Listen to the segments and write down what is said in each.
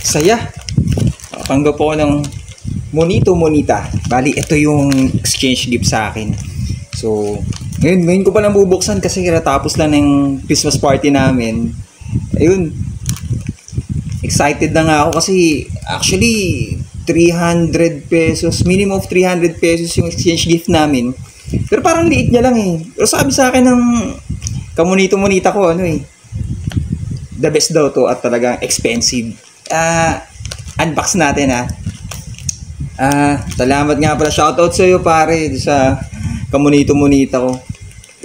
Saya. Tanggap po ng Monito. Bali, ito yung exchange gift sa akin. So, ngayon ko pa lang bubuksan kasi tapos lang ng Christmas party namin. Ayun. Excited na nga ako kasi actually 300 pesos, minimum of 300 pesos yung exchange gift namin. Pero parang liit niya lang eh. Pero sabi sa akin ng kamonito-monita ko, the best daw to at talagang expensive. Unbox natin salamat nga pala. Shoutout sa iyo pare sa kamonito-monita ko.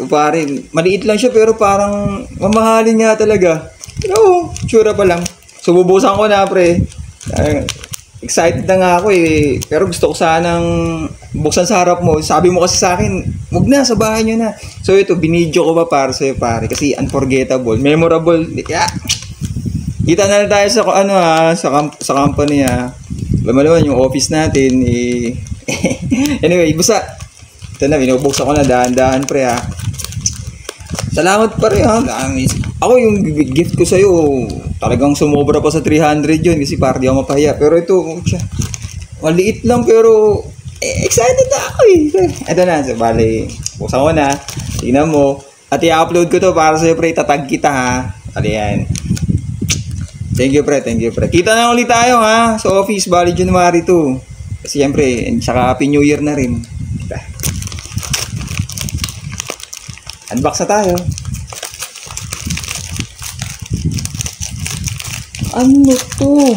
Pare, maliit lang siya pero parang mamahalin nga talaga. Pero tsura pa lang. So bubusan ko na pre. Excited na nga ako eh. Pero gusto ko sanang buksan sa harap mo. Sabi mo kasi sa akin, wag na, sa bahay nyo na. So ito, binidyo ko pa para sa'yo pare. Kasi unforgettable, memorable. Yeah. Kita na tayo sa company Alam mo naman yung office natin Anyway, basta ito na, binubuksan ko na dahan-dahan pre Salamat pare Ako yung gift ko sa'yo talagang sumobra pa sa 300 yun kasi para di ako mapahiya. Pero ito, maliit lang pero excited na ako Ito na, so bali, buksan ko na. Tingnan mo. At i-upload ko to para sa'yo pre, tatag kita Bali yan. Thank you pre. Kita na ulit tayo sa office, bali January 2. Kasi siyempre, saka Happy New Year na rin. Unbox na tayo. Ano to?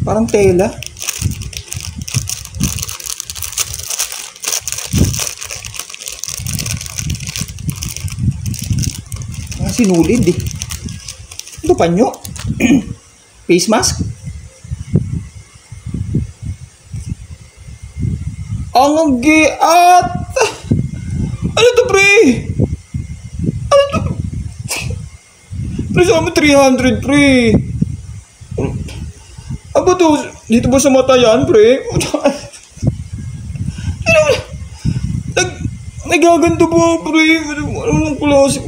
Parang tela. Sinulid Ito panyo. Face mask. Ang giat. Ano to pre? Pre, sama 300 pre. Aba to, dito ba sa mata yan pre? Nagaganto ba pre? Anong klase?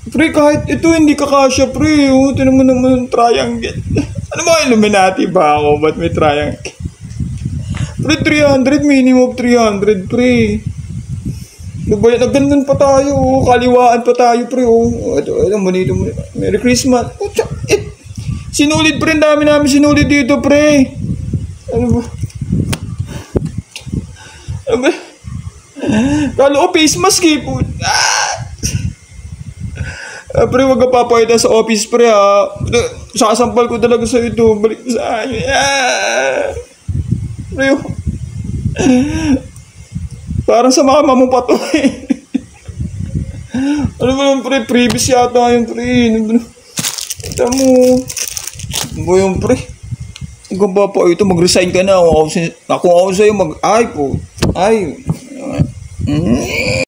Pre, kahit ito hindi kakasya pre. Ito naman triangle. Ano ba, Illuminati ba ako? Ba't may triangle? Pre, 300, minimum 300 pre. Naggandan pa tayo, kaliwaan pa tayo pre. Ito, monito. Merry Christmas. Sinulid pre, dami namin sinulid dito pre. Ano ba? Kalo face mask pre, wag ka papayda sa office pre Sasampal ko talaga sa ito. Balik sa akin pre. Parang sa mama mo pa to Ano ba yung pre? Previous yata yung pre. Ito mo. Ano ba yung pre? Huwag ba po ito? Mag-resign ka na. Ako sa'yo Ay po.